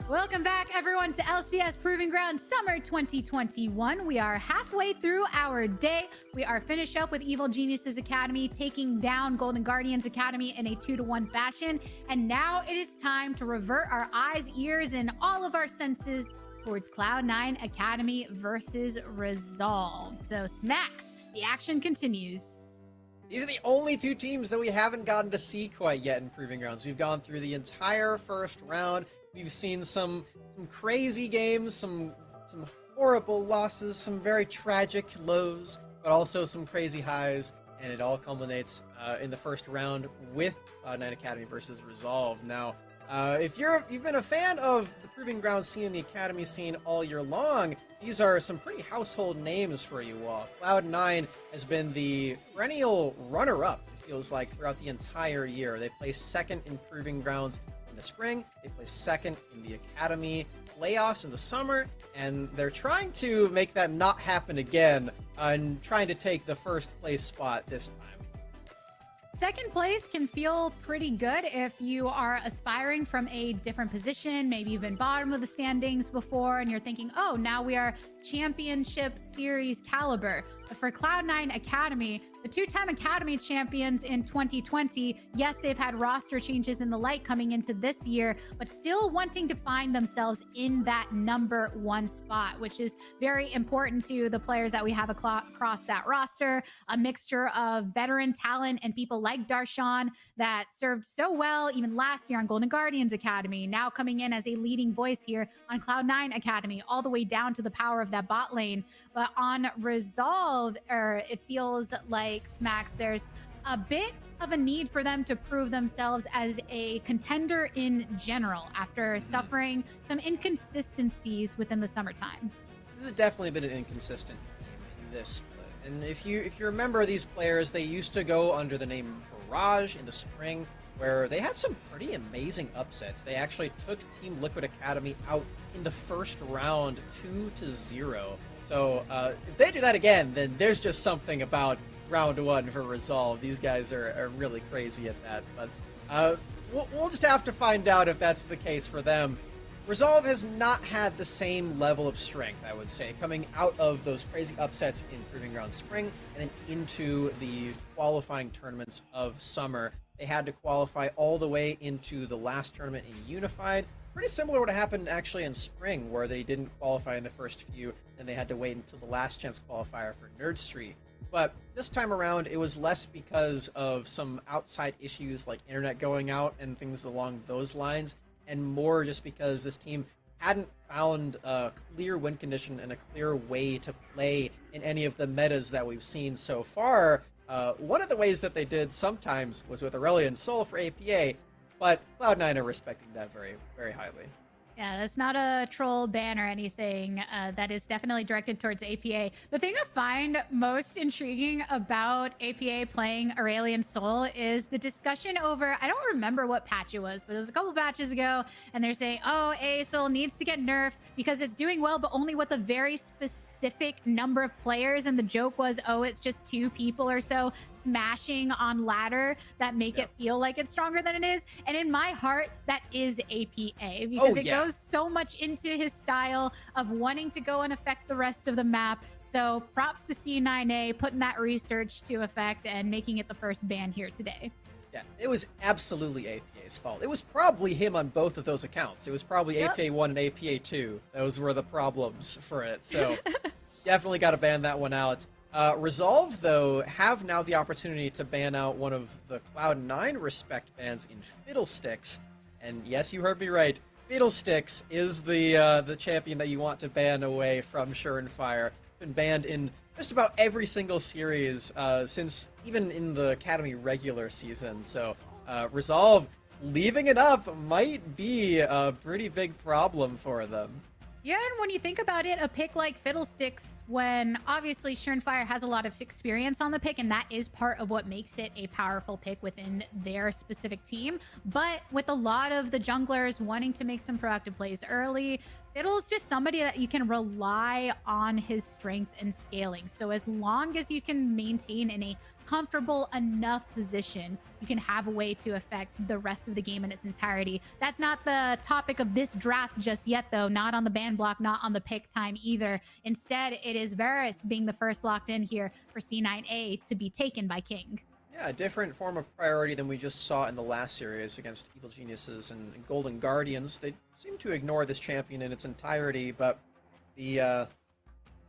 Welcome back, everyone, to LCS Proving Ground Summer 2021. We are halfway through our day. We are finished up with Evil Geniuses Academy, taking down Golden Guardians Academy in a 2-1 fashion. And now it is time to revert our eyes, ears, and all of our senses towards Cloud9 Academy versus Resolve. So, Smacks, the action continues. These are the only two teams that we haven't gotten to see quite yet in Proving Grounds. We've gone through the entire first round. We've seen some crazy games, some horrible losses, some very tragic lows, but also some crazy highs, and it all culminates in the first round with Cloud9 Academy versus Resolve. Now, if you've been a fan of the Proving Grounds scene and the Academy scene all year long, these are some pretty household names for you all. Cloud9 has been the perennial runner-up, it feels like, throughout the entire year. They placed second in Proving Grounds in the spring, they placed second in the Academy playoffs in the summer, and they're trying to make that not happen again and trying to take the first place spot this time. Second place can feel pretty good if you are aspiring from a different position. Maybe you've been bottom of the standings before and you're thinking, oh, now we are championship series caliber. But for Cloud9 Academy, the two-time Academy champions in 2020, yes, they've had roster changes in the light coming into this year, but still wanting to find themselves in that number one spot, which is very important to the players that we have across that roster. A mixture of veteran talent and people like Darshan that served so well even last year on Golden Guardians Academy, now coming in as a leading voice here on Cloud9 Academy, all the way down to the power of that bot lane. But on Resolve, it feels like Smacks, there's a bit of a need for them to prove themselves as a contender in general after suffering some inconsistencies within the summertime. This has definitely been an inconsistent game in this split. And if you remember these players, they used to go under the name Barrage in the spring, where they had some pretty amazing upsets. They actually took Team Liquid Academy out in the first round 2-0. So if they do that again, then there's just something about round one for Resolve. These guys are really crazy at that. But we'll just have to find out if that's the case for them. Resolve has not had the same level of strength, I would say, coming out of those crazy upsets in Proving Ground Spring and then into the qualifying tournaments of summer. They had to qualify all the way into the last tournament in Unified. Pretty similar to what happened actually in Spring, where they didn't qualify in the first few, and they had to wait until the last chance qualifier for Nerd Street. But this time around, it was less because of some outside issues like internet going out and things along those lines, and more just because this team hadn't found a clear win condition and a clear way to play in any of the metas that we've seen so far. One of the ways that they did sometimes was with Aurelion Sol for APA, but Cloud9 are respecting that very, very highly. Yeah, that's not a troll ban or anything. That is definitely directed towards APA. The thing I find most intriguing about APA playing Aurelion Sol is the discussion over, I don't remember what patch it was, but it was a couple patches ago, and they're saying, oh, A Sol needs to get nerfed because it's doing well, but only with a very specific number of players. And the joke was, oh, it's just 2 people or so smashing on ladder that make it feel like it's stronger than it is. And in my heart, that is APA, because it goes so much into his style of wanting to go and affect the rest of the map. So props to C9A putting that research to effect and making it the first ban here today. Yeah, it was absolutely APA's fault. It was probably him on both of those accounts. It was probably APA 1 and APA 2. Those were the problems for it. So definitely got to ban that one out. Resolve, though, have now the opportunity to ban out one of the Cloud9 respect bans in Fiddlesticks. And yes, you heard me right. Fiddlesticks is the champion that you want to ban away from Surenfire. Been banned in just about every single series since even in the Academy regular season. So Resolve leaving it up might be a pretty big problem for them. Yeah, and when you think about it, a pick like Fiddlesticks, when obviously Surenfire has a lot of experience on the pick, and that is part of what makes it a powerful pick within their specific team. But with a lot of the junglers wanting to make some proactive plays early, Fiddle's just somebody that you can rely on his strength and scaling. So as long as you can maintain in a comfortable enough position, you can have a way to affect the rest of the game in its entirety. That's not the topic of this draft just yet, though. Not on the ban block, not on the pick time either. Instead, it is Varus being the first locked in here for C9A to be taken by King. Yeah, a different form of priority than we just saw in the last series against Evil Geniuses and Golden Guardians. They seem to ignore this champion in its entirety, but the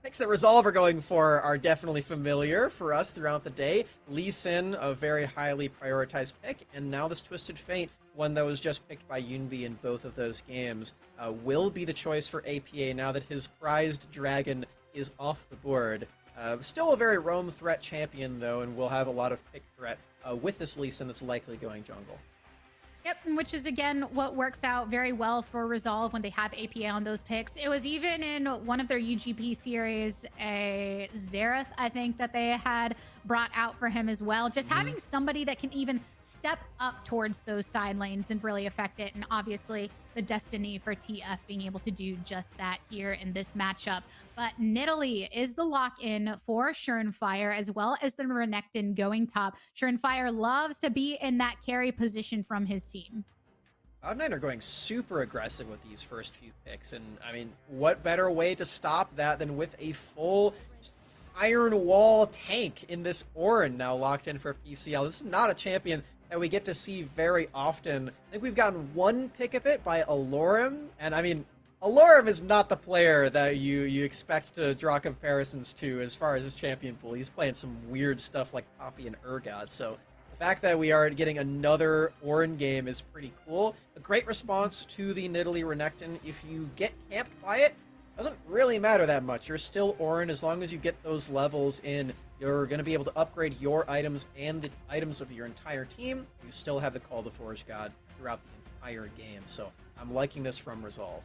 picks that Resolve are going for are definitely familiar for us throughout the day. Lee Sin, a very highly prioritized pick, and now this Twisted Fate, one that was just picked by Yunbi in both of those games, will be the choice for APA now that his prized dragon is off the board. Still a very roam threat champion, though, and will have a lot of pick threat with this Lee Sin that's likely going jungle. Yep, which is, again, what works out very well for Resolve when they have APA on those picks. It was even in one of their UGP series, a Xerath, I think, that they had brought out for him as well. Just having somebody that can even step up towards those side lanes and really affect it. And obviously, the destiny for TF being able to do just that here in this matchup. But Nidalee is the lock-in for Surenfire, as well as the Renekton going top. Surenfire loves to be in that carry position from his team. Cloud9 are going super aggressive with these first few picks, and I mean, what better way to stop that than with a full Iron Wall tank in this Orin now locked in for PCL. This is not a champion that we get to see very often. I think we've gotten one pick of it by Alorum, and I mean, Alorum is not the player that you expect to draw comparisons to as far as his champion pool. He's playing some weird stuff like Poppy and Urgot, so the fact that we are getting another Orin game is pretty cool. A great response to the Nidalee Renekton. If you get camped by it, doesn't really matter that much. You're still Orin as long as you get those levels in. You're going to be able to upgrade your items and the items of your entire team. You still have the Call of the Forge God throughout the entire game. So I'm liking this from Resolve.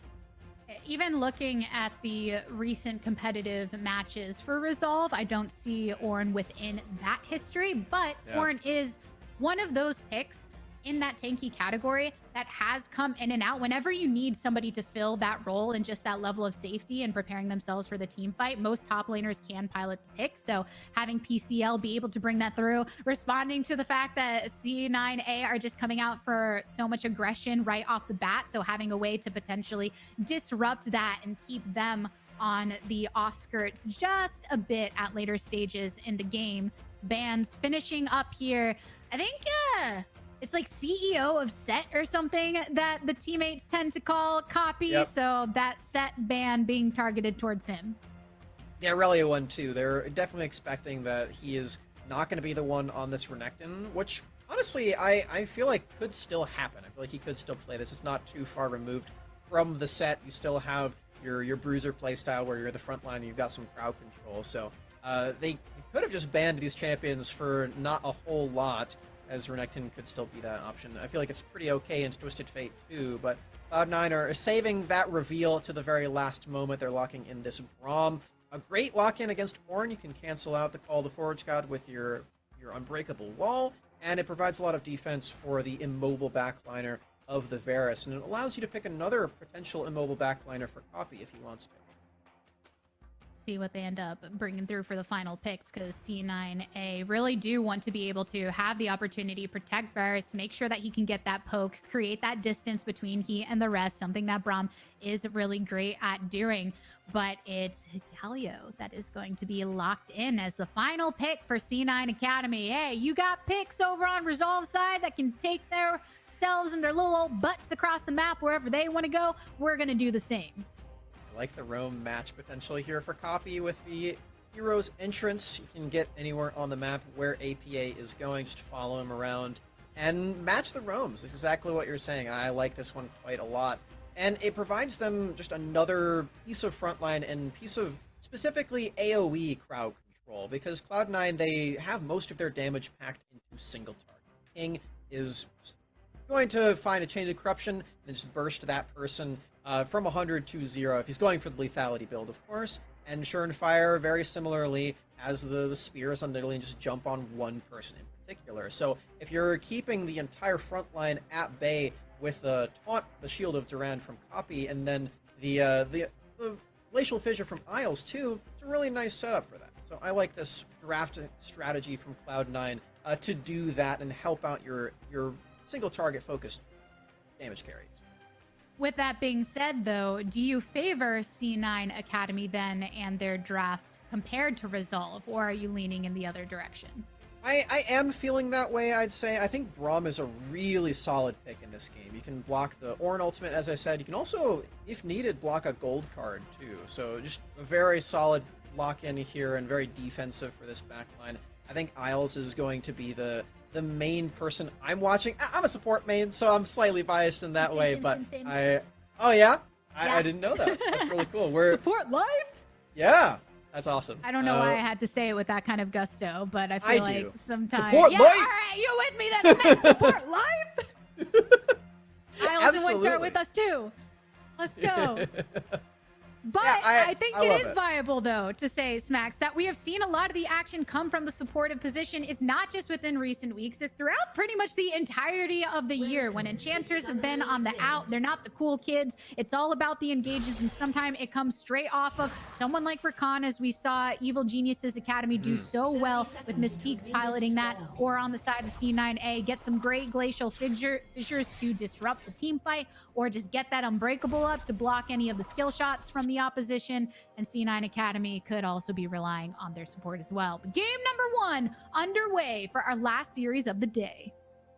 Even looking at the recent competitive matches for Resolve, I don't see Ornn within that history, but yeah. Ornn is one of those picks in that tanky category that has come in and out whenever you need somebody to fill that role and just that level of safety and preparing themselves for the team fight. Most top laners can pilot the pick, so having PCL be able to bring that through, responding to the fact that C9A are just coming out for so much aggression right off the bat, so having a way to potentially disrupt that and keep them on the off-skirts just a bit at later stages in the game. Bans finishing up here. I think it's like CEO of Set or something that the teammates tend to call Copy. Yep. So that Set ban being targeted towards him. Yeah, Relia one too. They're definitely expecting that he is not going to be the one on this Renekton, which honestly I feel like could still happen. I feel like he could still play this. It's not too far removed from the Set. You still have your Bruiser playstyle where you're the front line and you've got some crowd control. So they could have just banned these champions for not a whole lot, as Renekton could still be that option. I feel like it's pretty okay in Twisted Fate too, but Cloud9 are saving that reveal to the very last moment. They're locking in this Braum. A great lock-in against Ornn. You can cancel out the Call of the Forge God with your Unbreakable Wall, and it provides a lot of defense for the immobile backliner of the Varus, and it allows you to pick another potential immobile backliner for Copy if he wants to. See what they end up bringing through for the final picks, because C9A really do want to be able to have the opportunity to protect Varus, make sure that he can get that poke, create that distance between he and the rest, something that Braum is really great at doing. But it's Galio that is going to be locked in as the final pick for C9 Academy. Hey, you got picks over on Resolve side that can take their selves and their little old butts across the map wherever they want to go. We're going to do the same. I like the roam match potential here for Copy with the hero's entrance. You can get anywhere on the map where APA is going, just follow him around and match the roams. That's exactly what you're saying. I like this one quite a lot. And it provides them just another piece of frontline and piece of specifically AoE crowd control, because Cloud9, they have most of their damage packed into single target. King is going to find a Chain of Corruption and then just burst that person from 100 to 0, if he's going for the lethality build, of course. And Surenfire, very similarly, has the spears on Nidalee and just jump on one person in particular. So if you're keeping the entire front line at bay with the taunt, the Shield of Durand from Copy, and then the Glacial Fissure from Isles too, it's a really nice setup for that. So I like this draft strategy from Cloud9 to do that and help out your single target focused damage carries. With that being said, though, do you favor C9 Academy then and their draft compared to Resolve, or are you leaning in the other direction? I am feeling that way, I'd say. I think Braum is a really solid pick in this game. You can block the Ornn ultimate, as I said. You can also, if needed, block a gold card, too. So just a very solid lock-in here and very defensive for this backline. I think Isles is going to be the main person I'm watching. I'm a support main, so I'm slightly biased in that way, but Oh, yeah? I didn't know that. That's really cool. Support life? Yeah. That's awesome. I don't know why I had to say it with that kind of gusto, but I feel like sometimes... Support life! All right, you with me then? Support life! Isles and Winter are with us too. Let's go. But yeah, I think it is viable, though, to say, Smacks, that we have seen a lot of the action come from the supportive position. It's not just within recent weeks. It's throughout pretty much the entirety of the year. When enchanters have been on the out, they're not the cool kids. It's all about the engages, and sometimes it comes straight off of someone like Rakan, as we saw Evil Geniuses Academy do so well with Mystique's piloting that, or on the side of C9A, get some great glacial fissures to disrupt the team fight, or just get that Unbreakable up to block any of the skill shots from the opposition. And C9 Academy could also be relying on their support as well. But game number 1 underway for our last series of the day.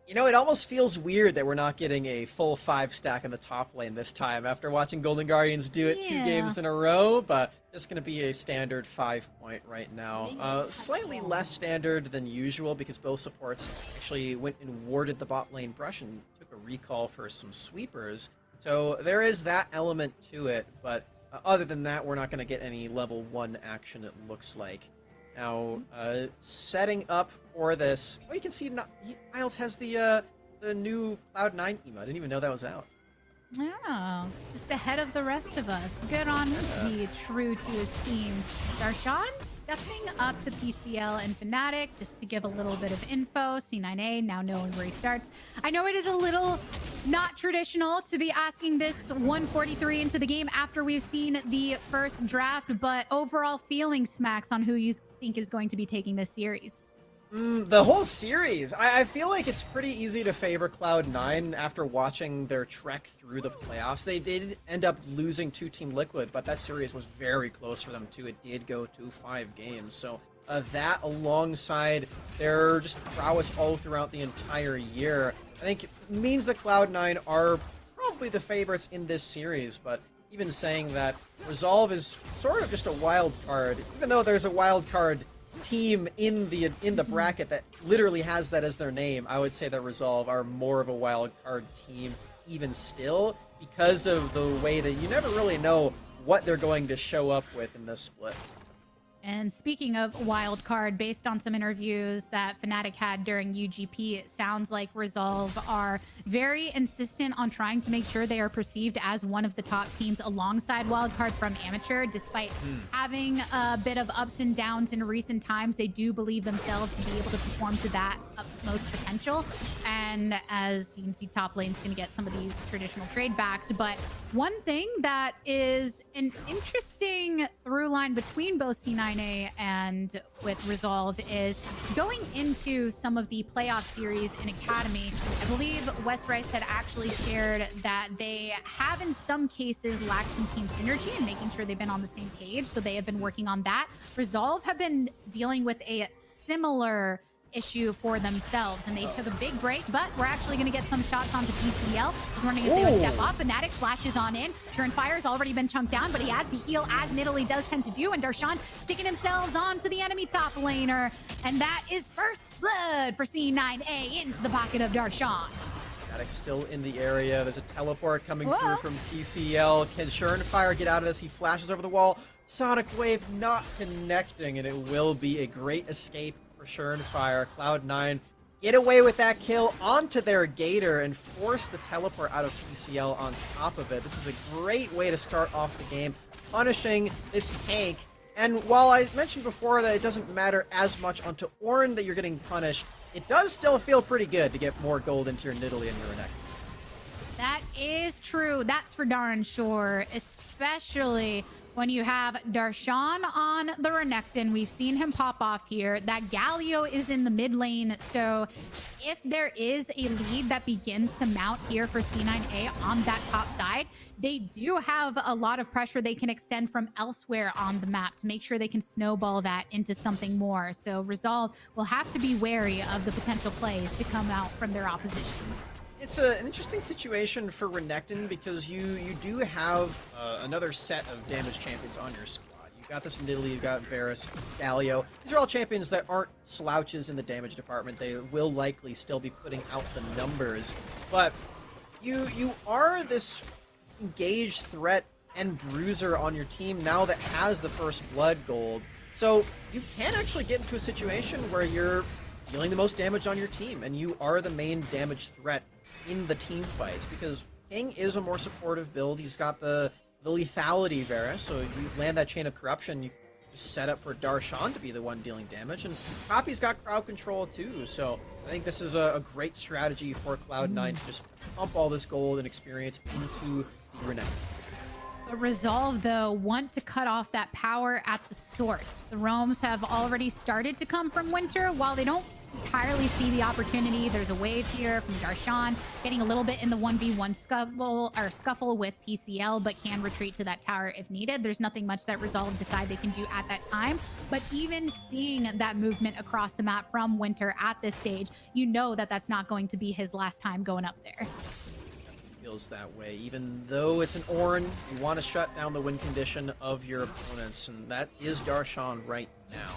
You know, it almost feels weird that we're not getting a full 5-stack in the top lane this time after watching Golden Guardians do it 2 games in a row, but it's going to be a standard 5-point right now. Slightly less standard than usual because both supports actually went and warded the bot lane brush and took a recall for some sweepers. So there is that element to it, but other than that, we're not going to get any level 1 action, it looks like. Now, setting up for this... Oh, you can see Isles has the new Cloud9 emote. I didn't even know that was out. Oh, just ahead of the rest of us. Good on me, true to his team. Darshan stepping up to PCL and Fnatic, just to give a little bit of info. C9A now knowing where he starts. I know it is a little not traditional to be asking this 143 into the game after we've seen the first draft, but overall feeling, Smacks, on who you think is going to be taking this series. The whole series. I feel like it's pretty easy to favor Cloud9 after watching their trek through the playoffs. They did end up losing to Team Liquid, but that series was very close for them too. It did go to 5 games. So that alongside their just prowess all throughout the entire year, I think means that Cloud9 are probably the favorites in this series. But even saying that, Resolve is sort of just a wild card, even though there's a wild card team in the bracket that literally has that as their name. I would say that Resolve are more of a wild card team even still because of the way that you never really know what they're going to show up with in this split. And speaking of wild card, based on some interviews that Fnatic had during UGP, it sounds like Resolve are very insistent on trying to make sure they are perceived as one of the top teams alongside wildcard from Amateur. Despite having a bit of ups and downs in recent times, they do believe themselves to be able to perform to that utmost potential. And as you can see, top lane's going to get some of these traditional trade backs. But one thing that is an interesting through line between both C9A and with Resolve is going into some of the playoff series in Academy. I believe West Rice had actually shared that they have in some cases lacked some team synergy and making sure they've been on the same page. So they have been working on that. Resolve have been dealing with a similar issue for themselves, and they took a big break, but we're actually going to get some shots onto PCL. He's wondering if they would step up. Fnatic flashes on in. Fire's already been chunked down, but he has the heal, as Nidalee does tend to do, and Darshan sticking themselves onto the enemy top laner, and that is first blood for C9A into the pocket of Darshan. Fnatic still in the area. There's a teleport coming through from PCL. Can Fire get out of this? He flashes over the wall. Sonic Wave not connecting, and it will be a great escape Fire. Cloud9 get away with that kill onto their Gator and force the teleport out of PCL on top of it. This is a great way to start off the game, punishing this tank. And while I mentioned before that it doesn't matter as much onto Ornn that you're getting punished, it does still feel pretty good to get more gold into your Nidalee and your neck. That is true. That's for darn sure, especially When you have Darshan on the Renekton, we've seen him pop off here. That Galio is in the mid lane, so if there is a lead that begins to mount here for C9A on that top side, they do have a lot of pressure they can extend from elsewhere on the map to make sure they can snowball that into something more. So Resolve will have to be wary of the potential plays to come out from their opposition. It's an interesting situation for Renekton because you do have another set of damage champions on your squad. You've got this Nidalee, you've got Varus, Galio. These are all champions that aren't slouches in the damage department. They will likely still be putting out the numbers. But you are this engaged threat and bruiser on your team now that has the first blood gold. So you can actually get into a situation where you're dealing the most damage on your team and you are the main damage threat in the team fights, because King is a more supportive build. He's got the lethality Varus, so you land that chain of corruption, you just set up for Darshan to be the one dealing damage, and Poppy's got crowd control too, so I think this is a great strategy for Cloud9 to just pump all this gold and experience into the Renekton. But Resolve, though, want to cut off that power at the source. The roams have already started to come from Winter. While they don't entirely see the opportunity, there's a wave here from Darshan, getting a little bit in the 1v1 scuffle with PCL, but can retreat to that tower if needed. There's nothing much that Resolve decide they can do at that time. But even seeing that movement across the map from Winter at this stage, you know that that's not going to be his last time going up there. Feels that way. Even though it's an Ornn, you want to shut down the win condition of your opponents, and that is Darshan right now.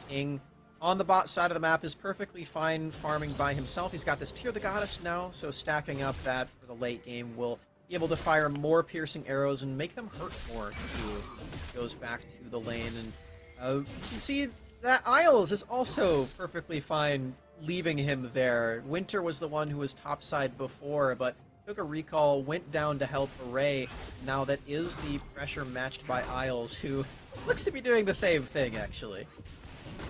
King on the bot side of the map is perfectly fine farming by himself. He's got this Tear the Goddess now, so stacking up that for the late game will be able to fire more piercing arrows and make them hurt more too. Goes back to the lane, and you can see that Isles is also perfectly fine leaving him there. Winter was the one who was topside before, but took a recall, went down to help Array. Now that is the pressure matched by Isles, who looks to be doing the same thing, actually.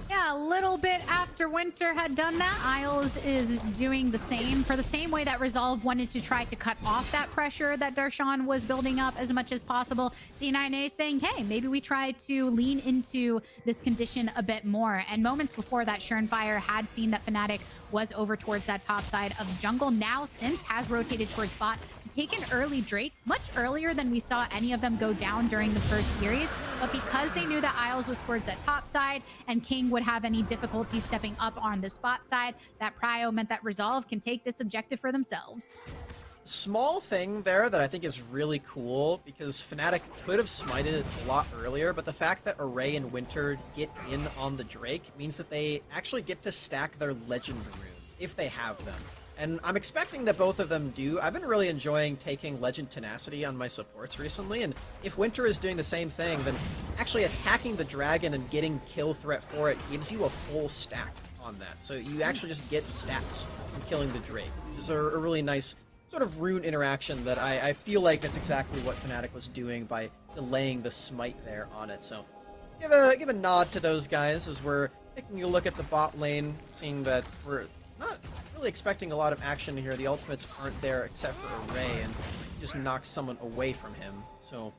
Yeah, a little bit after Winter had done that, Isles is doing the same. For the same way that Resolve wanted to try to cut off that pressure that Darshan was building up as much as possible, C9A saying, hey, maybe we try to lean into this condition a bit more. And moments before that, Surenfire had seen that Fnatic was over towards that top side of jungle. Now, since has rotated towards bot to take an early Drake, much earlier than we saw any of them go down during the first series. But because they knew that Isles was towards that top side and King would have any difficulty stepping up on the spot side, that prio meant that Resolve can take this objective for themselves. Small thing there that I think is really cool, because Fnatic could have smited it a lot earlier, but the fact that Array and Winter get in on the Drake means that they actually get to stack their legend runes, if they have them. And I'm expecting that both of them do. I've been really enjoying taking Legend Tenacity on my supports recently, and if Winter is doing the same thing, then actually attacking the dragon and getting kill threat for it gives you a full stack on that. So you actually just get stats from killing the Drake, which is a really nice sort of rune interaction that I feel like that's exactly what Fnatic was doing by delaying the smite there on it. So give a nod to those guys as we're taking a look at the bot lane, seeing that we're not really expecting a lot of action here. The ultimates aren't there except for Array, and he just knocks someone away from him. So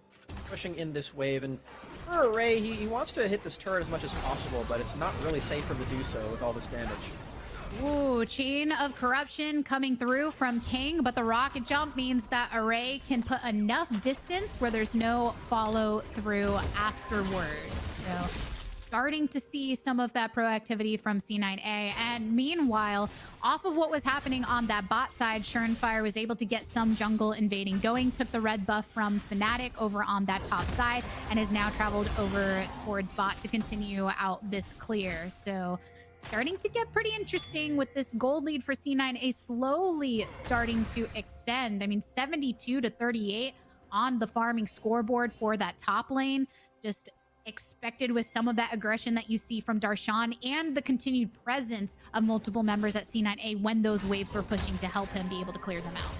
pushing in this wave, and for Array, he wants to hit this turret as much as possible, but it's not really safe for him to do so with all this damage. Ooh, chain of corruption coming through from King, but the rocket jump means that Array can put enough distance where there's no follow through afterward. So starting to see some of that proactivity from C9A. And meanwhile, off of what was happening on that bot side, Surenfire was able to get some jungle invading going, took the red buff from Fnatic over on that top side, and has now traveled over towards bot to continue out this clear. So starting to get pretty interesting with this gold lead for C9A slowly starting to extend. I mean, 72 to 38 on the farming scoreboard for that top lane. Just expected with some of that aggression that you see from Darshan and the continued presence of multiple members at C9A when those waves were pushing to help him be able to clear them out.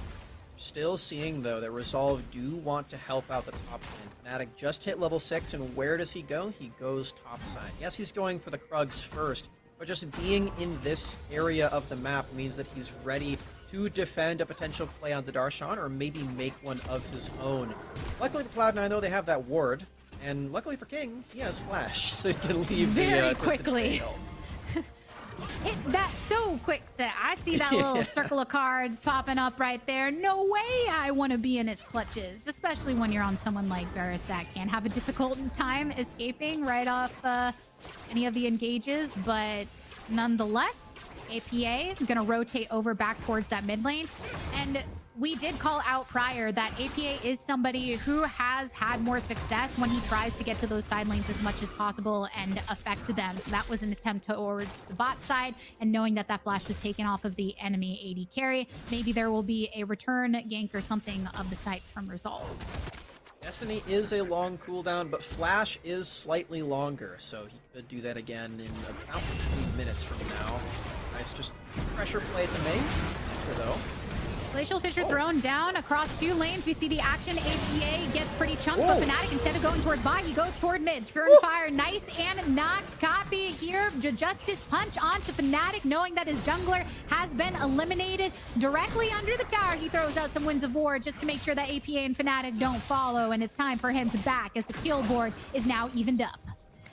Still seeing, though, that Resolve do want to help out the top lane. Fnatic just hit level 6, and where does he go? He goes topside. Yes, he's going for the Krugs first, but just being in this area of the map means that he's ready to defend a potential play on the Darshan, or maybe make one of his own. Luckily for Cloud9, though, they have that ward. And luckily for King, he has Flash, so he can leave Very the quickly. ult. That's so quick, set. I see that little circle of cards popping up right there. No way I want to be in its clutches, especially when you're on someone like Varus that can have a difficult time escaping right off any of the engages. But nonetheless, APA is going to rotate over back towards that mid lane. And we did call out prior that APA is somebody who has had more success when he tries to get to those side lanes as much as possible and affect them. So that was an attempt towards the bot side, and knowing that that flash was taken off of the enemy AD carry, maybe there will be a return gank or something of the sites from Resolve. Destiny is a long cooldown, but Flash is slightly longer, so he could do that again in about 3 minutes from now. Nice just pressure play to make, though. Glacial Fissure thrown down across 2 lanes. We see the action. APA gets pretty chunked, but Fnatic, instead of going toward bot, he goes toward mid. Fear and Fire, nice and knocked. Copy here. Justice punch onto Fnatic, knowing that his jungler has been eliminated. Directly under the tower, he throws out some Winds of War just to make sure that APA and Fnatic don't follow, and it's time for him to back as the kill board is now evened up.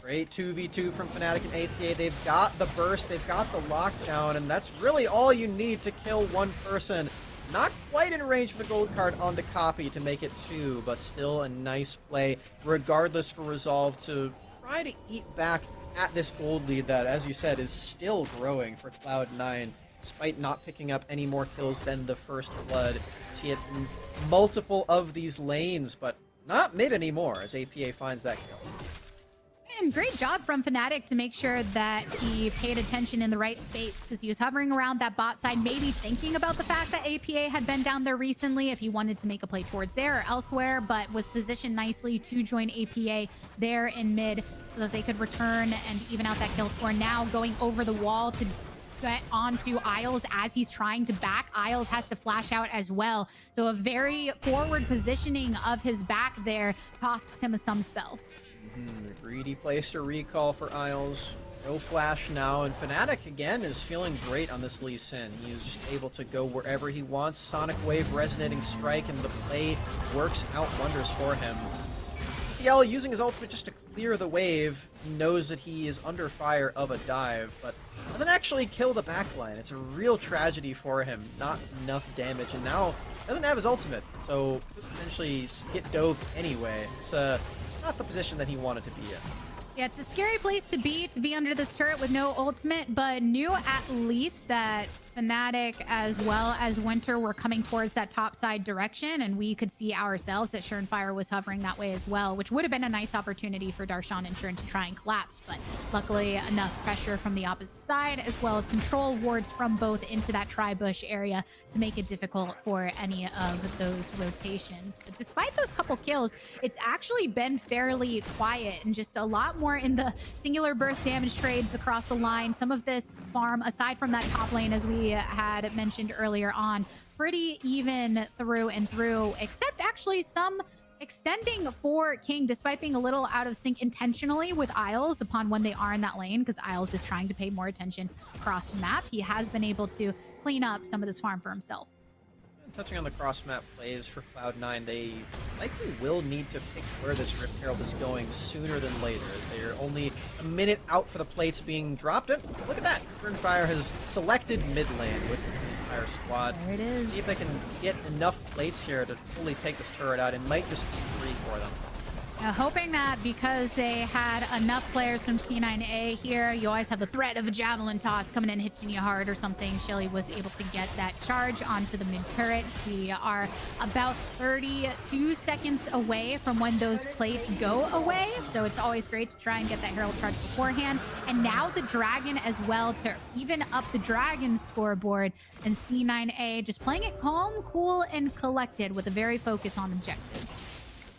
Great 2v2 from Fnatic and APA. They've got the burst, they've got the lockdown, and that's really all you need to kill one person. Not quite in range for the gold card on the copy to make it 2, but still a nice play, regardless, for Resolve to try to eat back at this gold lead that, as you said, is still growing for Cloud9, despite not picking up any more kills than the first blood. See it in multiple of these lanes, but not mid anymore, as APA finds that kill. And great job from Fnatic to make sure that he paid attention in the right space, because he was hovering around that bot side, maybe thinking about the fact that APA had been down there recently if he wanted to make a play towards there or elsewhere, but was positioned nicely to join APA there in mid so that they could return and even out that kill score. Now going over the wall to get onto Isles as he's trying to back. Isles has to flash out as well. So a very forward positioning of his back there costs him a some spell. Greedy place to recall for Isles. No flash now, and Fnatic again is feeling great on this Lee Sin. He is just able to go wherever he wants. Sonic Wave, Resonating Strike, and the play works out wonders for him. CL using his ultimate just to clear the wave. He knows that he is under fire of a dive, but doesn't actually kill the backline. It's a real tragedy for him. Not enough damage, and now doesn't have his ultimate, so could potentially get dove anyway. It's not the position that he wanted to be in. Yeah, it's a scary place to be under this turret with no ultimate, but knew at least that Fnatic as well as Winter were coming towards that top side direction, and we could see ourselves that Sure and Fire was hovering that way as well, which would have been a nice opportunity for Darshan and Sure to try and collapse, but luckily enough pressure from the opposite side as well as control wards from both into that tri-bush area to make it difficult for any of those rotations. But despite those couple kills, it's actually been fairly quiet and just a lot more in the singular burst damage trades across the line. Some of this farm, aside from that top lane, as we had mentioned earlier on, pretty even through and through, except actually some extending for King, despite being a little out of sync intentionally with Isles upon when they are in that lane, because Isles is trying to pay more attention across the map. He has been able to clean up some of this farm for himself. Touching on the cross-map plays for Cloud9, they likely will need to pick where this Rift Herald is going sooner than later, as they are only a minute out for the plates being dropped. And look at that! Fire has selected mid lane with his entire squad. There it is. See if they can get enough plates here to fully take this turret out. It might just be 3 for them. Hoping that because they had enough players from C9A here, you always have the threat of a javelin toss coming in hitting you hard or something. Shelly was able to get that charge onto the mid turret. We are about 32 seconds away from when those plates go away, so it's always great to try and get that Herald charge beforehand. And now the Dragon as well to even up the Dragon scoreboard, and C9A just playing it calm, cool, and collected with a very focus on objectives.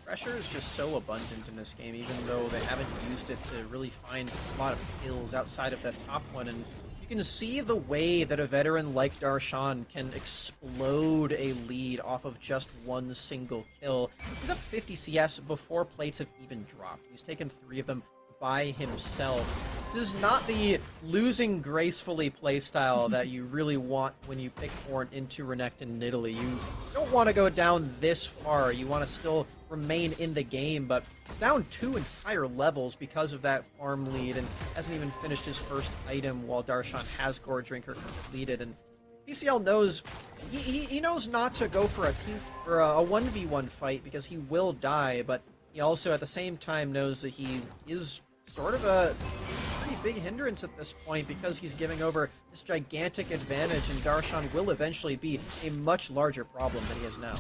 Pressure is just so abundant in this game, even though they haven't used it to really find a lot of kills outside of that top one. And you can see the way that a veteran like Darshan can explode a lead off of just one single kill. He's up 50 CS before plates have even dropped. He's taken 3 of them by himself. This is not the losing gracefully playstyle that you really want when you pick Ornn into Renekton Nidalee. You don't want to go down this far. You want to still remain in the game, but it's down 2 entire levels because of that farm lead and hasn't even finished his first item while Darshan has Gore Drinker completed. And PCL knows he knows not to go for a 1v1 fight because he will die, but he also at the same time knows that he is sort of a pretty big hindrance at this point because he's giving over this gigantic advantage, and Darshan will eventually be a much larger problem than he is now.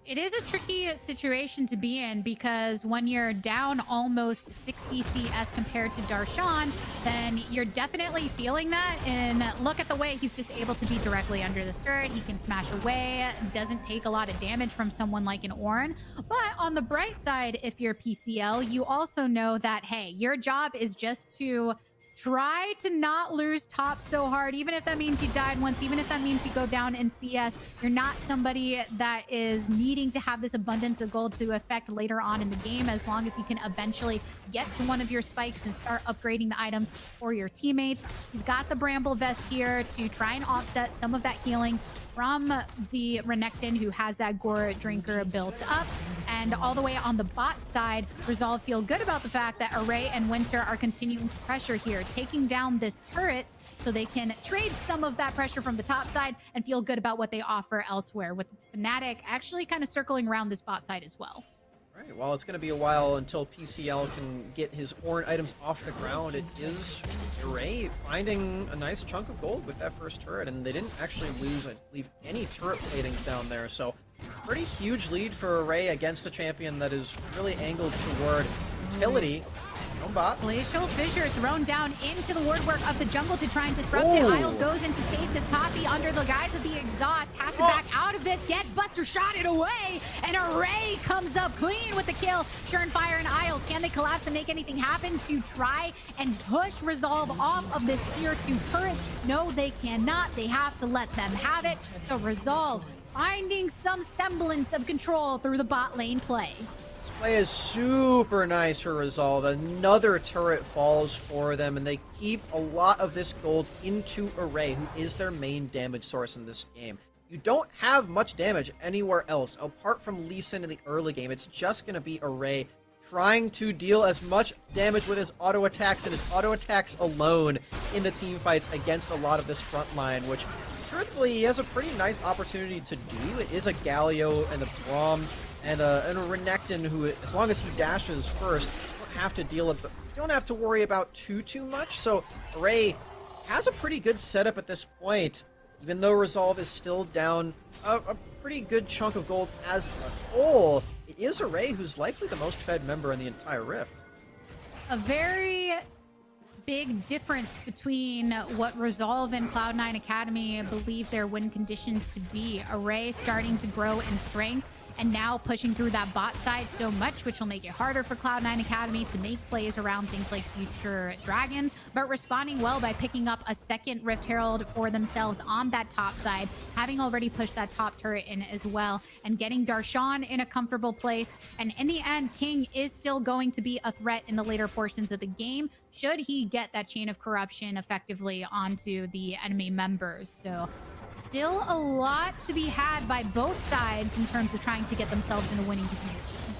It is a tricky situation to be in because when you're down almost 60 CS compared to Darshan, then you're definitely feeling that. And look at the way he's just able to be directly under the turret. He can smash away, doesn't take a lot of damage from someone like an Ornn. But on the bright side, if you're PCL, you also know that, hey, your job is just to try to not lose top so hard, even if that means you died once, even if that means you go down in CS. You're not somebody that is needing to have this abundance of gold to affect later on in the game, as long as you can eventually get to one of your spikes and start upgrading the items for your teammates. He's got the Bramble Vest here to try and offset some of that healing from the Renekton, who has that Gore Drinker built up. And all the way on the bot side, Resolve feel good about the fact that Array and Winter are continuing to pressure here, taking down this turret so they can trade some of that pressure from the top side and feel good about what they offer elsewhere, with Fnatic actually kind of circling around this bot side as well. Right, well, it's going to be a while until PCL can get his Ornn items off the ground. It is Array finding a nice chunk of gold with that first turret, and they didn't actually leave any turret platings down there, so pretty huge lead for Array against a champion that is really angled toward utility. No bot. Glacial Fissure thrown down into the ward work of the jungle to try and disrupt it. Isles goes into stasis copy under the guise of the exhaust. Has to back out of this. Gets Buster shot it away. And Array comes up clean with the kill. Surenfire and Isles, can they collapse and make anything happen to try and push Resolve off of this tier 2 turret? No, they cannot. They have to let them have it. So Resolve finding some semblance of control through the bot lane play. Play is super nice for Resolve. Another turret falls for them, and they keep a lot of this gold into Array, who is their main damage source in this game. You don't have much damage anywhere else. Apart from Lee Sin in the early game, it's just going to be Array trying to deal as much damage with his auto attacks and his auto attacks alone in the team fights against a lot of this front line, which truthfully he has a pretty nice opportunity to do. It is a Galio and a Braum and a Renekton who, as long as he dashes first, you don't have to worry about too much. So Array has a pretty good setup at this point, even though Resolve is still down a pretty good chunk of gold as a whole. It is Array who's likely the most fed member in the entire Rift. A very big difference between what Resolve and Cloud9 Academy believe their win conditions to be. Array starting to grow in strength, and now pushing through that bot side so much, which will make it harder for Cloud9 Academy to make plays around things like future dragons, but responding well by picking up a second Rift Herald for themselves on that top side, having already pushed that top turret in as well, and getting Darshan in a comfortable place. And in the end, King is still going to be a threat in the later portions of the game, should he get that chain of corruption effectively onto the enemy members. So still a lot to be had by both sides in terms of trying to get themselves in a winning position.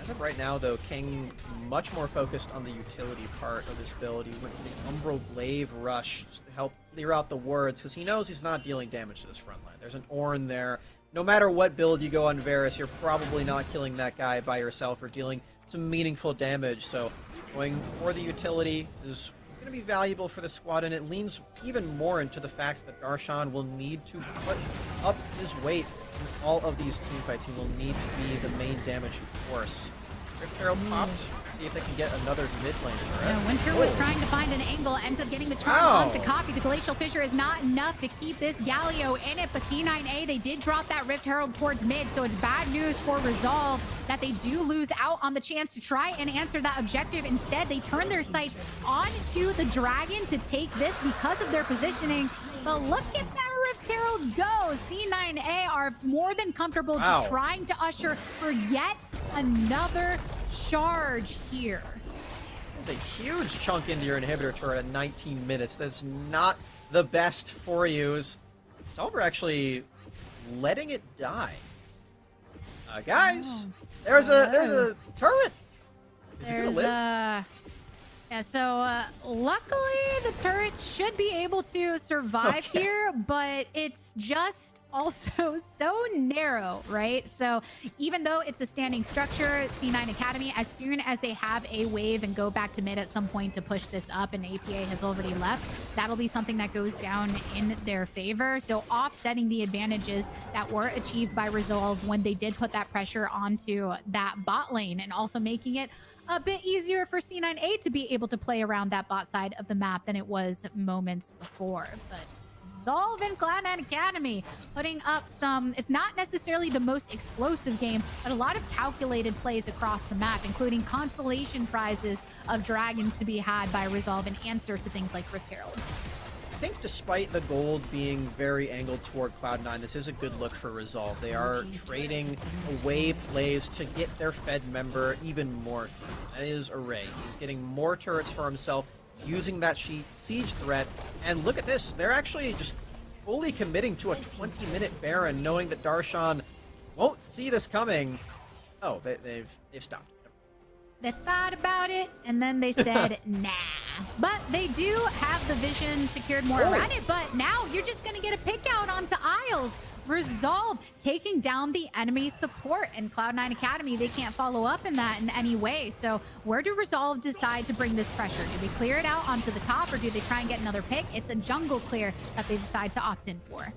As of right now, though, King much more focused on the utility part of his build. He went for the Umbral Glaive Rush to help clear out the wards, because he knows he's not dealing damage to this front line. There's an Ornn there. No matter what build you go on Varus, you're probably not killing that guy by yourself or dealing some meaningful damage. So going for the utility is going to be valuable for the squad, and it leans even more into the fact that Darshan will need to put up his weight in all of these team fights. He will need to be the main damage force. Rift Herald popped. See if they can get another mid lane turret. Yeah, Winter was trying to find an angle, ends up getting the charm onto Copy. The Glacial Fissure is not enough to keep this Galio in it, but C9A, they did drop that Rift Herald towards mid, so it's bad news for Resolve that they do lose out on the chance to try and answer that objective. Instead, they turn their sights onto the Dragon to take this because of their positioning. But look at that Rift Herald go! C9A are more than comfortable just trying to usher for yet another charge here. That's a huge chunk into your inhibitor turret at 19 minutes. That's not the best for you. Solver actually letting it die. Guys, there's a turret. Is it gonna live? Yeah, so luckily the turret should be able to survive here, but it's just also so narrow, right? So even though it's a standing structure, C9 Academy, as soon as they have a wave and go back to mid at some point to push this up, and APA has already left, that'll be something that goes down in their favor. So offsetting the advantages that were achieved by Resolve when they did put that pressure onto that bot lane, and also making it a bit easier for C9A to be able to play around that bot side of the map than it was moments before. But Resolve and Cloud9 Academy putting up some, it's not necessarily the most explosive game, but a lot of calculated plays across the map, including consolation prizes of dragons to be had by Resolve in answer to things like Rift Herald. I think despite the gold being very angled toward Cloud9, this is a good look for Resolve. They are trading away plays to get their Fed member even more. That is Array. He's getting more turrets for himself, using that siege threat. And look at this. They're actually just fully committing to a 20-minute Baron, knowing that Darshan won't see this coming. Oh, they've stopped. They thought about it, and then they said, nah. But they do have the vision secured more around it, but now you're just going to get a pick out onto Isles. Resolve taking down the enemy support, and Cloud9 Academy, they can't follow up in that in any way. So where do Resolve decide to bring this pressure? Do they clear it out onto the top, or do they try and get another pick? It's a jungle clear that they decide to opt in for.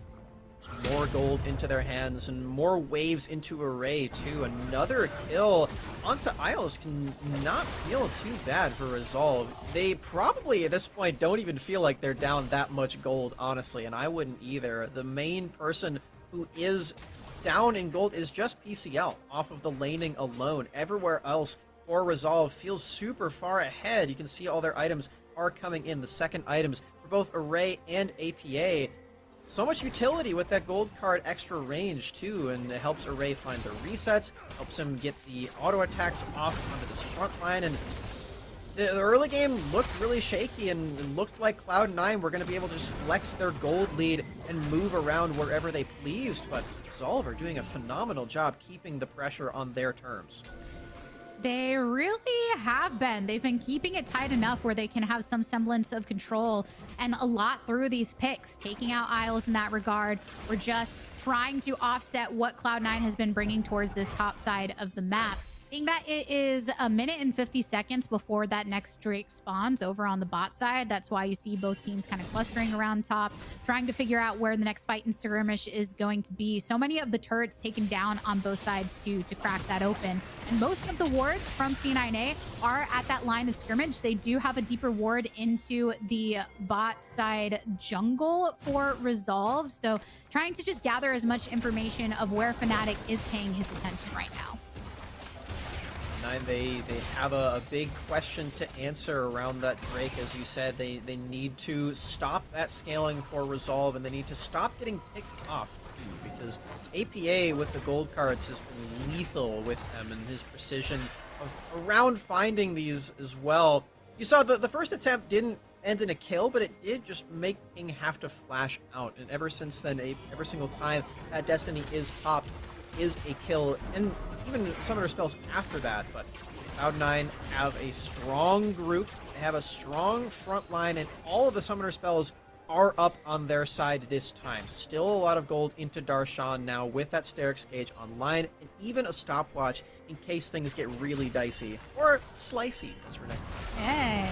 More gold into their hands and more waves into Array too. Another kill onto Isles can not feel too bad for Resolve. They probably at this point don't even feel like they're down that much gold, honestly, and I wouldn't either. The main person who is down in gold is just PCL off of the laning alone. Everywhere else for Resolve feels super far ahead. You can see all their items are coming in. The second items for both Array and APA. So much utility with that gold card, extra range too, and it helps Array find the resets, helps him get the auto attacks off onto this front line, and the early game looked really shaky and looked like Cloud9 were going to be able to just flex their gold lead and move around wherever they pleased, but Resolve are doing a phenomenal job keeping the pressure on their terms. They really have been. They've been keeping it tight enough where they can have some semblance of control, and a lot through these picks, taking out Isles in that regard. We're just trying to offset what Cloud9 has been bringing towards this top side of the map. Being that it is 1 minute and 50 seconds before that next Drake spawns over on the bot side. That's why you see both teams kind of clustering around top, trying to figure out where the next fight in skirmish is going to be. So many of the turrets taken down on both sides to crack that open. And most of the wards from C9A are at that line of scrimmage. They do have a deeper ward into the bot side jungle for Resolve. So trying to just gather as much information of where Fnatic is paying his attention right now. They have a big question to answer around that Drake. As you said, they need to stop that scaling for Resolve, and they need to stop getting picked off too, because APA with the gold cards has been lethal with them, and his precision around finding these as well. You saw the first attempt didn't end in a kill, but it did just make King have to flash out, and ever since then, every single time that Destiny is popped is a kill, and even summoner spells after that. But Cloud9 have a strong group, they have a strong front line, and all of the summoner spells are up on their side this time. Still a lot of gold into Darshan now with that Sterix gauge online, and even a stopwatch in case things get really dicey or slicey, as Renee. Hey,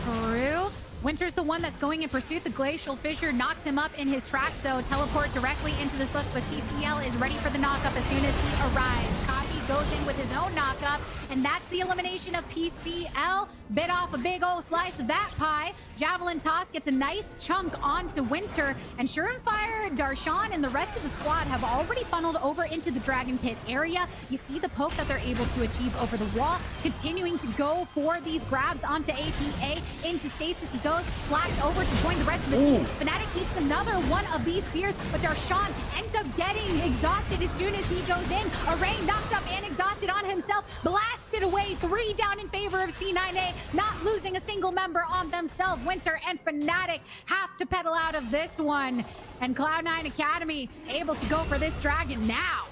Peru. Winter's the one that's going in pursuit. The Glacial Fissure knocks him up in his tracks, though. Teleport directly into this bush, but TCL is ready for the knockup as soon as he arrives. Copy goes in with his own knockup, and that's the elimination of PCL. Bit off a big old slice of that pie. Javelin Toss gets a nice chunk onto Winter, and Surefire, Darshan, and the rest of the squad have already funneled over into the Dragon Pit area. You see the poke that they're able to achieve over the wall, continuing to go for these grabs onto APA. Into Stasis he goes, flash over to join the rest of the team. Fnatic keeps another one of these spears, but Darshan ends up getting exhausted as soon as he goes in. Array knocked up and exhausted on himself, blasted it away. 3 down in favor of C9A, not losing a single member on themselves. Winter and Fnatic have to pedal out of this one. And Cloud9 Academy able to go for this dragon now.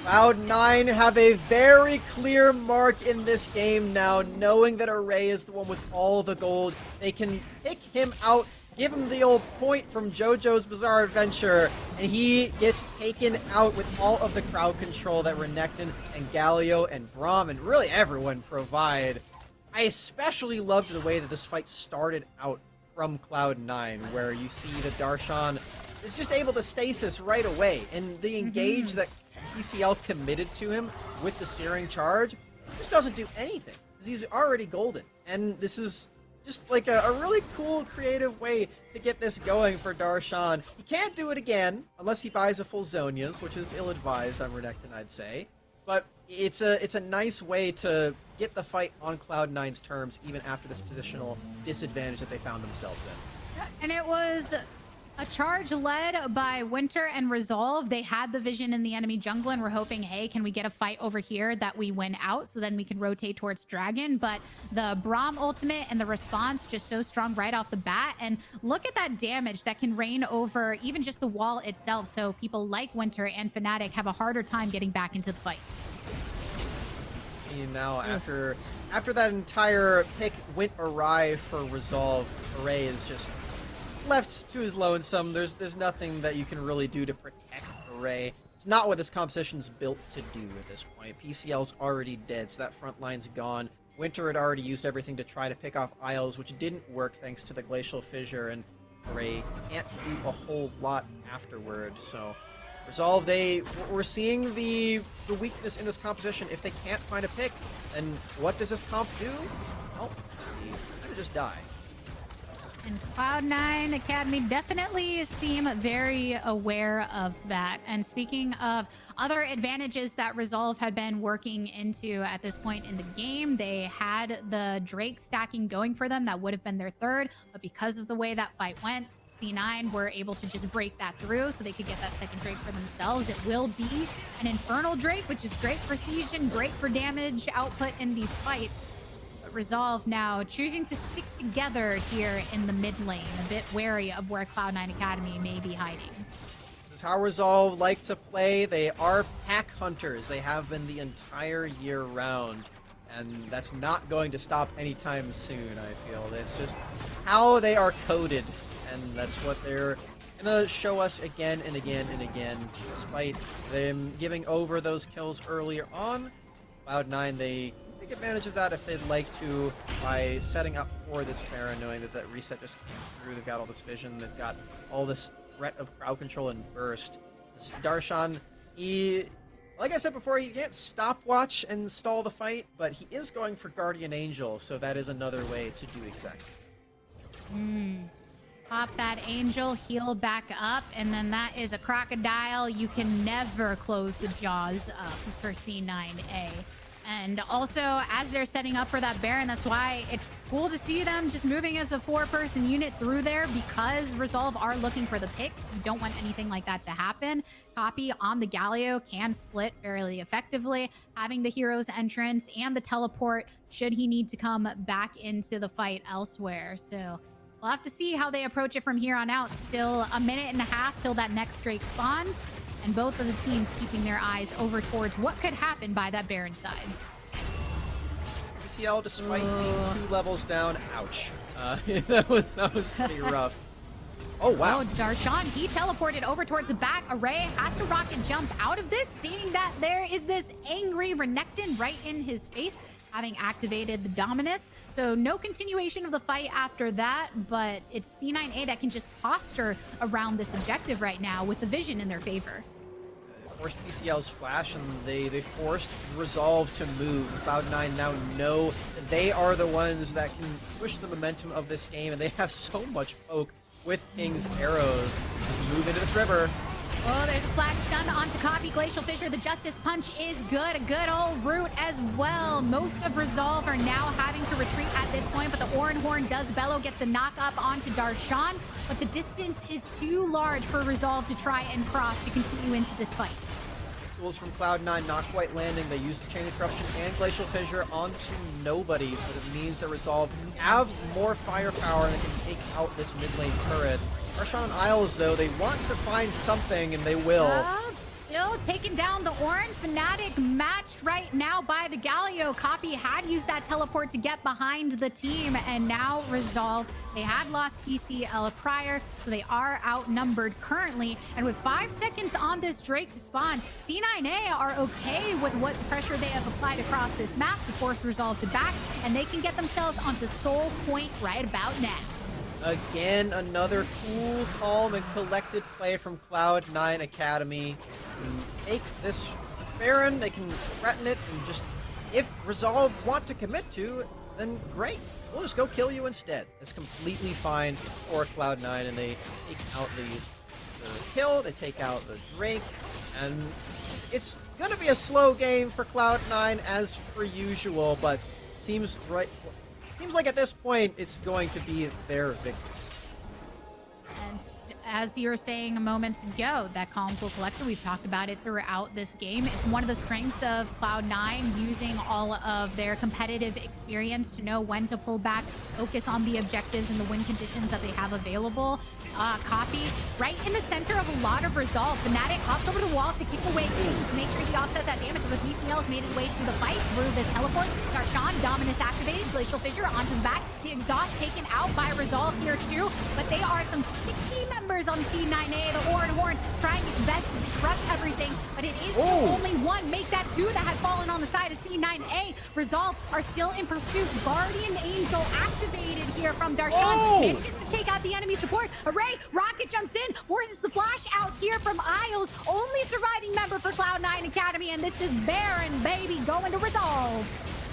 Cloud9 have a very clear mark in this game now, knowing that Array is the one with all the gold. They can pick him out, give him the old point from JoJo's Bizarre Adventure, and he gets taken out with all of the crowd control that Renekton and Galio and Braum and really everyone provide. I especially loved the way that this fight started out from Cloud9, where you see that Darshan is just able to stasis right away, and the engage that PCL committed to him with the Searing Charge just doesn't do anything, because he's already golden. And this is just like a really cool, creative way to get this going for Darshan. He can't do it again, unless he buys a full Zhonya's, which is ill-advised on Renekton, I'd say. But it's a nice way to get the fight on Cloud9's terms, even after this positional disadvantage that they found themselves in. And it was a charge led by Winter and Resolve. They had the vision in the enemy jungle and were hoping, hey, can we get a fight over here that we win out so then we can rotate towards Dragon? But the Braum ultimate and the response just so strong right off the bat. And look at that damage that can rain over even just the wall itself. So people like Winter and Fnatic have a harder time getting back into the fight. See now, after that entire pick went awry for Resolve, Array is just left to his lonesome. There's nothing that you can really do to protect Array. It's not what this competition's built to do at this point. PCL's already dead, so that front line's gone. Winter had already used everything to try to pick off Isles, which didn't work thanks to the Glacial Fissure, and Array can't do a whole lot afterward. So Resolve, we're seeing the weakness in this composition. If they can't find a pick, then what does this comp do? Well, he's gonna just die. And Cloud9 Academy definitely seem very aware of that. And speaking of other advantages that Resolve had been working into at this point in the game, they had the Drake stacking going for them. That would have been their third, but because of the way that fight went, C9 were able to just break that through so they could get that second Drake for themselves. It will be an Infernal Drake, which is great for siege and great for damage output in these fights. Resolve now choosing to stick together here in the mid lane, a bit wary of where Cloud9 Academy may be hiding. This is how Resolve like to play. They are pack hunters. They have been the entire year round, and that's not going to stop anytime soon, I feel. It's just how they are coded, and that's what they're gonna show us again and again and again, despite them giving over those kills earlier on. Cloud9, they take advantage of that if they'd like to by setting up for this Pharah, knowing that that reset just came through. They've got all this vision, they've got all this threat of crowd control and burst. This Darshan, like I said before, he can't stopwatch and stall the fight, but he is going for Guardian Angel, so that is another way to do exactly. Pop that Angel, heal back up, and then that is a crocodile. You can never close the jaws up for C9A. And also, as they're setting up for that Baron, that's why it's cool to see them just moving as a 4-person unit through there, because Resolve are looking for the picks. You don't want anything like that to happen. Copy on the Galio can split fairly effectively, having the hero's entrance and the teleport should he need to come back into the fight elsewhere. So we'll have to see how they approach it from here on out. Still a minute and a half till that next Drake spawns, and both of the teams keeping their eyes over towards what could happen by that Baron side. PCL, despite being 2 levels down, ouch. That was pretty rough. Oh, wow. Oh, Darshan, he teleported over towards the back. Array has to rocket jump out of this, seeing that there is this angry Renekton right in his face, having activated the Dominus. So no continuation of the fight after that, but it's C9A that can just posture around this objective right now with the vision in their favor. Forced PCL's flash, and they forced Resolve to move. Cloud9 now know that they are the ones that can push the momentum of this game, and they have so much poke with King's arrows. Move into this river. Oh, there's a flash stun onto Copy. Glacial Fissure. The Justice Punch is good. A good old root as well. Most of Resolve are now having to retreat at this point, but the Oran Horn does bellow, gets the knock up onto Darshan, but the distance is too large for Resolve to try and cross to continue into this fight. tools from Cloud9 not quite landing. They use the Chain of Corruption and Glacial Fissure onto nobody, so that means that Resolve have more firepower and they can take out this mid lane turret. Darshan and Isles, though, they want to find something, and they will. Still taking down the Orange Fnatic, matched right now by the Galio. Copy had used that teleport to get behind the team, and now Resolve. They had lost PCL prior, so they are outnumbered currently. And with 5 seconds on this Drake to spawn, C9A are okay with what pressure they have applied across this map to force Resolve to back, and they can get themselves onto Soul Point right about now. Again, another cool, calm, and collected play from Cloud9 Academy. Take this Baron, they can threaten it, and just, if Resolve want to commit to, then great. We'll just go kill you instead. It's completely fine for Cloud9, and they take out the kill, they take out the Drake, and it's gonna be a slow game for Cloud9 as per usual, but seems like at this point it's going to be their victory. And as you were saying a moment ago, that calm, cool, collected, we've talked about it throughout this game. It's one of the strengths of Cloud9, using all of their competitive experience to know when to pull back, focus on the objectives and the win conditions that they have available. Copy right in the center of a lot of Resolve. Fnatic hops over the wall to kick away King to make sure he offsets that damage. But PCL has made his way to the fight through the teleport. Darshan, Dominus activated, Glacial Fissure onto the back. The exhaust taken out by Resolve here too. But they are some sticky members on C9A. The Oran Horn trying his best to disrupt everything. But it is only one. Make that two that had fallen on the side of C9A. Resolve are still in pursuit. Guardian Angel activated here from Darshan. Manages to take out the enemy support. Array, Rocket jumps in, forces the flash out here from Isles. Only surviving member for Cloud9 Academy, and this is Baron, baby, going to Resolve.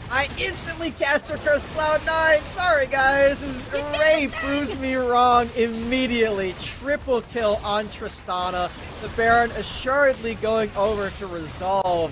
I instantly cast her curse Cloud9. Sorry, guys. Array proves me wrong immediately. Triple kill on Tristana. The Baron assuredly going over to Resolve.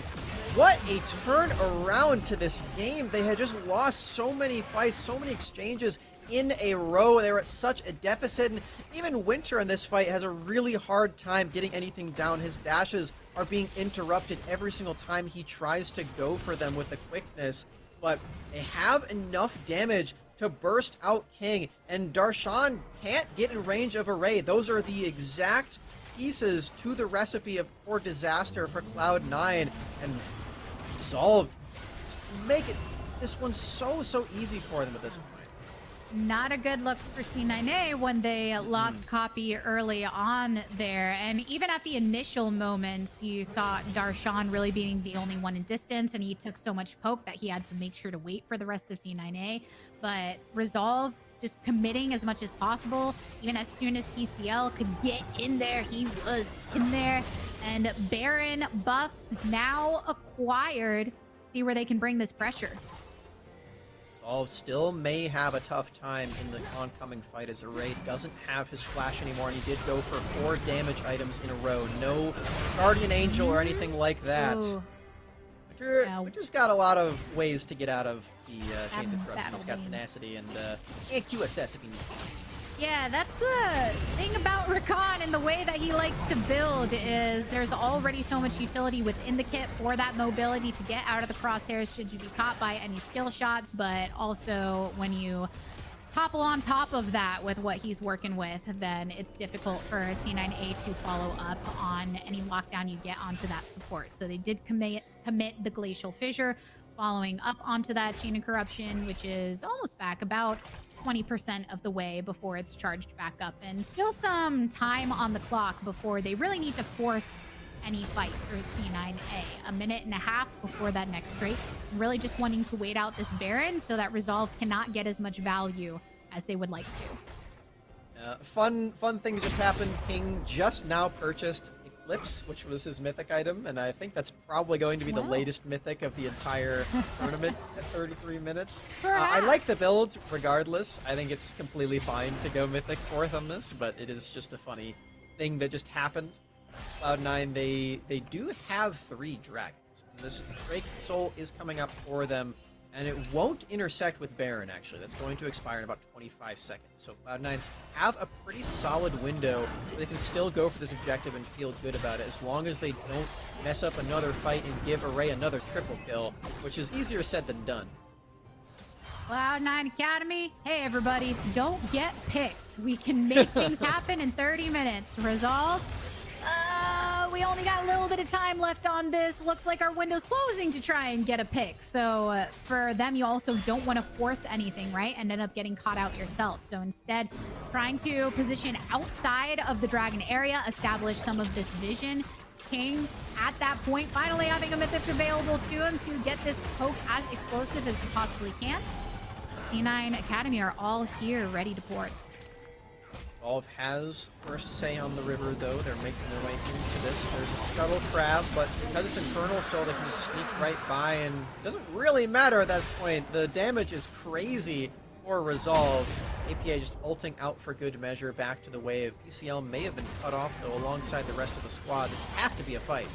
What a turn around to this game. They had just lost so many fights, so many exchanges in a row. They were at such a deficit, and even Winter in this fight has a really hard time getting anything down. His dashes are being interrupted every single time he tries to go for them with the quickness, but they have enough damage to burst out King, and Darshan can't get in range of Array. Those are the exact pieces to the recipe for disaster for Cloud9, and Resolve make it this one so easy for them at this point. Not a good look for C9A when they lost Copy early on there. And even at the initial moments, you saw Darshan really being the only one in distance, and he took so much poke that he had to make sure to wait for the rest of C9A. But Resolve just committing as much as possible. Even as soon as PCL could get in there, he was in there. And Baron buff now acquired. See where they can bring this pressure. Resolve still may have a tough time in the oncoming fight, as Array doesn't have his flash anymore, and he did go for 4 damage items in a row. No Guardian Angel or anything like that. Winter's got a lot of ways to get out of the Chains of Corruption. He's got tenacity and QSS if he needs it. Yeah, that's the thing about Rakan and the way that he likes to build is there's already so much utility within the kit for that mobility to get out of the crosshairs should you be caught by any skill shots, but also when you topple on top of that with what he's working with, then it's difficult for C9A to follow up on any lockdown you get onto that support. So they did commit the Glacial Fissure, following up onto that Chain of Corruption, which is almost back about 20% of the way before it's charged back up, and still some time on the clock before they really need to force any fight for C9A. A minute and a half before that next break. Really just wanting to wait out this Baron so that Resolve cannot get as much value as they would like to. Fun thing just happened. King just now purchased Eclipse, which was his mythic item, and I think that's probably going to be the latest mythic of the entire tournament at 33 minutes. I like the build regardless. I think it's completely fine to go mythic 4th on this, but it is just a funny thing that just happened. It's Cloud9, they do have 3 dragons. This Drake Soul is coming up for them, and it won't intersect with Baron, actually. That's going to expire in about 25 seconds. So Cloud9 have a pretty solid window where they can still go for this objective and feel good about it, as long as they don't mess up another fight and give Array another triple kill, which is easier said than done. Cloud9 Academy, hey everybody, don't get picked. We can make things happen in 30 minutes. Resolve? We only got a little bit of time left on this. Looks like our window's closing to try and get a pick. So for them, you also don't want to force anything, right? And end up getting caught out yourself. So instead, trying to position outside of the dragon area, establish some of this vision. King, at that point, finally having a mythic available to him to get this poke as explosive as he possibly can. C9 Academy are all here, ready to port. Resolve has first say on the river, though. They're making their way into this. There's a scuttle crab, but because it's Infernal Soul, they can just sneak right by, and it doesn't really matter at that point. The damage is crazy for Resolve. APA just ulting out for good measure back to the wave. PCL may have been cut off, though, alongside the rest of the squad. This has to be a fight.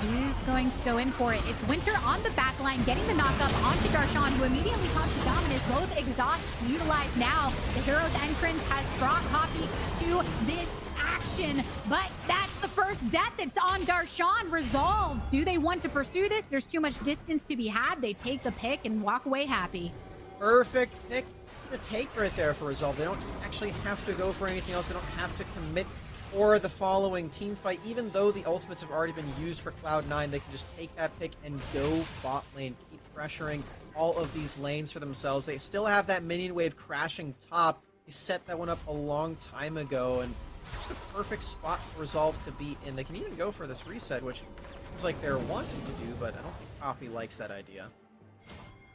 Who's going to go in for it? It's Winter on the back line, getting the knockup onto Darshan, who immediately taunts the dominance. Both exhausts utilized now. The hero's entrance has brought Copy to this action, but that's the first death. It's on Darshan. Resolve. Do they want to pursue this? There's too much distance to be had. They take the pick and walk away happy. Perfect pick to take right there for Resolve. They don't actually have to go for anything else. They don't have to commit for the following team fight. Even though the ultimates have already been used for Cloud9, they can just take that pick and go bot lane, keep pressuring all of these lanes for themselves. They still have that minion wave crashing top. They set that one up a long time ago, and just a perfect spot for Resolve to be in. They can even go for this reset, which seems like they're wanting to do, but I don't think Copy likes that idea.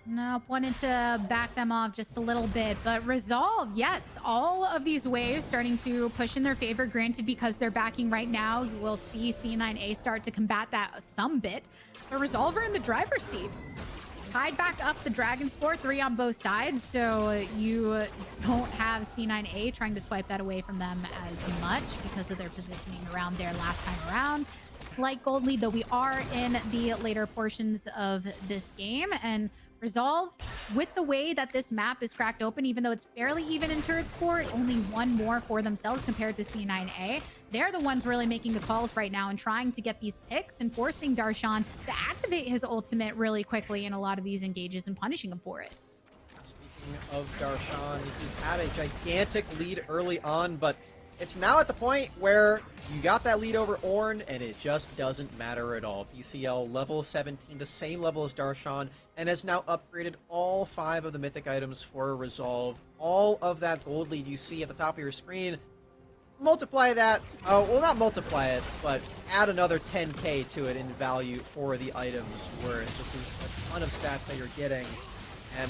Nope, wanted to back them off just a little bit, but Resolve, yes, all of these waves starting to push in their favor. Granted, because they're backing right now, you will see C9A start to combat that some bit, but Resolve are in the driver's seat. Tied back up the Dragon score, 3 on both sides, so you don't have C9A trying to swipe that away from them as much because of their positioning around there last time around. Slight gold lead, though we are in the later portions of this game, and Resolve, with the way that this map is cracked open, even though it's fairly even in turret score, only one more for themselves compared to C9A. They're the ones really making the calls right now and trying to get these picks and forcing Darshan to activate his ultimate really quickly in a lot of these engages and punishing him for it. Speaking of Darshan, he had a gigantic lead early on, but it's now at the point where you got that lead over Ornn, and it just doesn't matter at all. PCL level 17, the same level as Darshan, and has now upgraded all 5 of the mythic items for Resolve. All of that gold lead you see at the top of your screen, multiply that, well, not multiply it, but add another 10k to it in value for the items, where this is a ton of stats that you're getting. And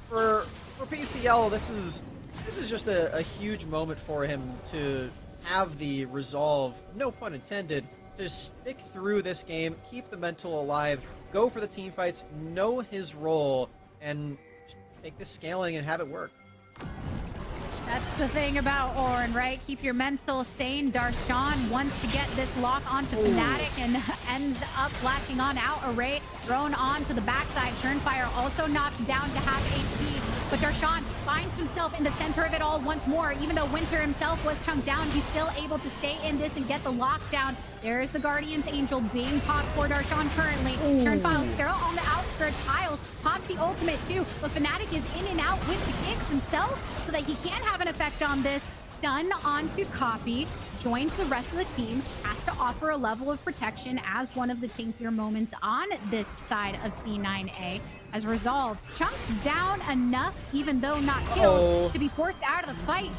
for PCL, this is just a huge moment for him to have the resolve, no pun intended, to stick through this game, keep the mental alive, go for the team fights, know his role, and just take this scaling and have it work. That's the thing about Ornn, right? Keep your mental sane. Darshan wants to get this lock onto Fnatic and ends up flashing on out. Array thrown onto the backside. Churnfire also knocked down to half HP. But Darshan finds himself in the center of it all once more. Even though Winter himself was chunked down, he's still able to stay in this and get the lockdown. There's the Guardian's Angel being popped for Darshan currently. Churnfire still on the outskirts. Tiles pops the ultimate too. But Fnatic is in and out with the kicks himself so that he can have an effect on this. Stun onto Copy, joins the rest of the team, has to offer a level of protection as one of the tankier moments on this side of C9A. As Resolve chunked down enough, even though not killed, to be forced out of the fight.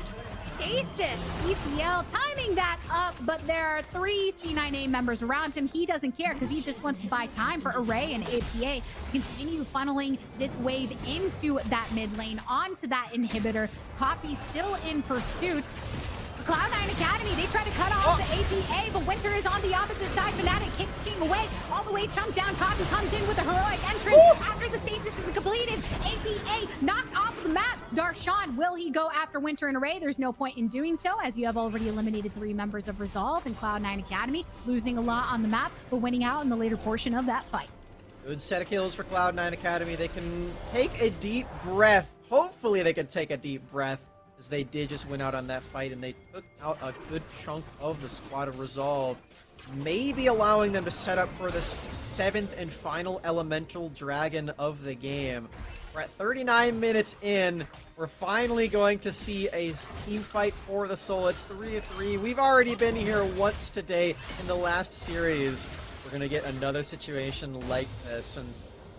Stasis, ECL timing that up, but there are 3 C9A members around him. He doesn't care because he just wants to buy time for Array and APA to continue funneling this wave into that mid lane, onto that inhibitor. Copy still in pursuit. Cloud9 Academy, they try to cut off the APA, but Winter is on the opposite side. Fnatic kicks King away, all the way chunked down. Copy comes in with a heroic entrance. After the stasis is completed, APA knocked off the map. Darshan, will he go after Winter and Array? There's no point in doing so, as you have already eliminated 3 members of Resolve and Cloud9 Academy, losing a lot on the map, but winning out in the later portion of that fight. Good set of kills for Cloud9 Academy. They can take a deep breath. Hopefully they can take a deep breath, as they did just win out on that fight, and they took out a good chunk of the squad of Resolve, maybe allowing them to set up for this 7th and final elemental dragon of the game. We're at 39 minutes in. We're finally going to see a team fight for the soul. It's 3-3. We've already been here once today in the last series. We're going to get another situation like this. And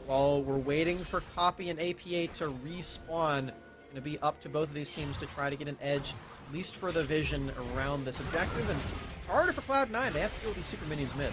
while we're waiting for Copy and APA to respawn, it's going to be up to both of these teams to try to get an edge, at least for the vision around this objective. And harder for Cloud9. They have to deal with these super minions mid.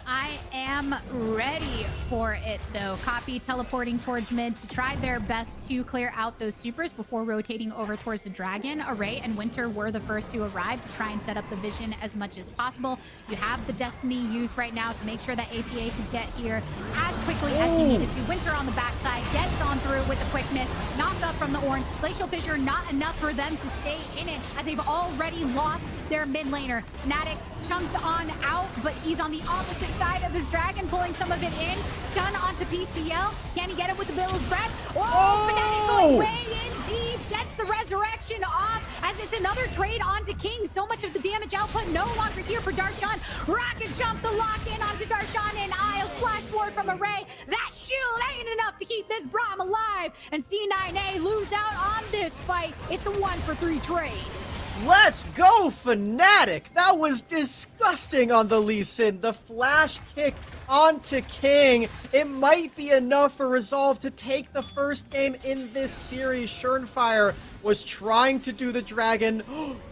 I am ready for it, though. Copy teleporting towards mid to try their best to clear out those supers before rotating over towards the dragon. Array and Winter were the first to arrive to try and set up the vision as much as possible. You have the Destiny used right now to make sure that APA could get here as quickly as he needed to. Winter on the backside gets on through with a quickness. Knocked up from the Ornn. Glacial Fissure, not enough for them to stay in it, as they've already lost their mid laner. Fnatic chunks on out, but he's on the opposite side of this dragon, pulling some of it in. Stun onto PCL. Can he get it with the Billow's Breath? Oh! Fnatic going way in deep. Gets the resurrection off, as it's another trade onto King. So much of the damage output no longer here for Darshan. Rocket jump the lock in onto Darshan, and Isles flash forward from Array. That shield ain't enough to keep this Braum alive, and C9A lose out on this fight. It's the 1-for-3 trade. Let's go, Fnatic! That was disgusting on the Lee Sin. The flash kick onto King. It might be enough for Resolve to take the first game in this series. Schernfire was trying to do the dragon.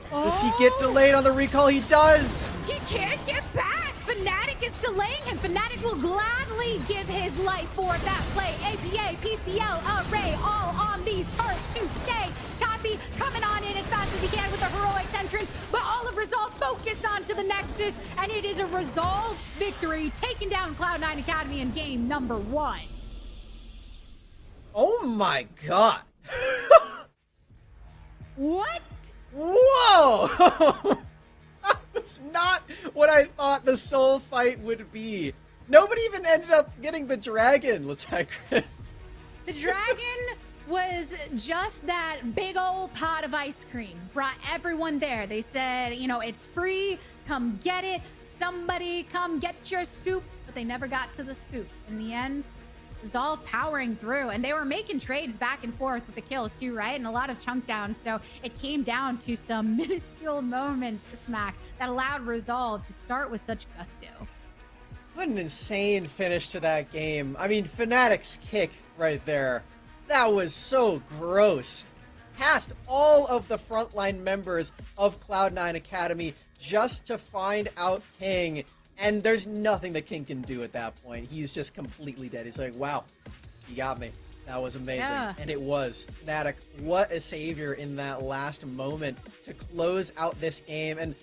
Does he get delayed on the recall? He does! He can't get back! Fnatic is delaying him. Fnatic will gladly give his life for that play. APA, PCL, Array, all on these parts to stay. Copy coming on in as fast as he can with a heroic entrance, but all of Resolve focus onto the Nexus, and it is a Resolve victory, taking down Cloud9 Academy in game number 1. Oh my god! What? Whoa! That was not what I thought the soul fight would be. Nobody even ended up getting the dragon, Latagris. The dragon was just that big old pot of ice cream. Brought everyone there. They said, you know, it's free. Come get it. Somebody come get your scoop. But they never got to the scoop. In the end, Resolve powering through, and they were making trades back and forth with the kills too, right? And a lot of chunk downs, so it came down to some minuscule moments, Smack, that allowed Resolve to start with such gusto. What an insane finish to that game. I mean, Fnatic's kick right there, that was so gross. Past all of the frontline members of Cloud9 Academy just to find out King. And there's nothing that King can do at that point. He's just completely dead. He's like, wow, you got me. That was amazing. Yeah. And it was. Fnatic, what a savior in that last moment to close out this game. And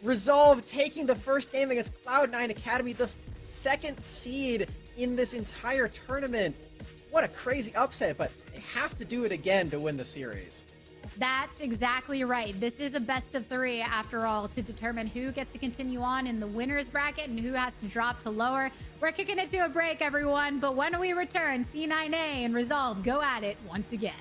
Resolve taking the first game against Cloud9 Academy, the 2nd seed in this entire tournament. What a crazy upset, but they have to do it again to win the series. That's exactly right. This is a best of 3 after all, to determine who gets to continue on in the winner's bracket and who has to drop to lower. We're kicking it to a break, everyone, but when we return, C9A and Resolve go at it once again.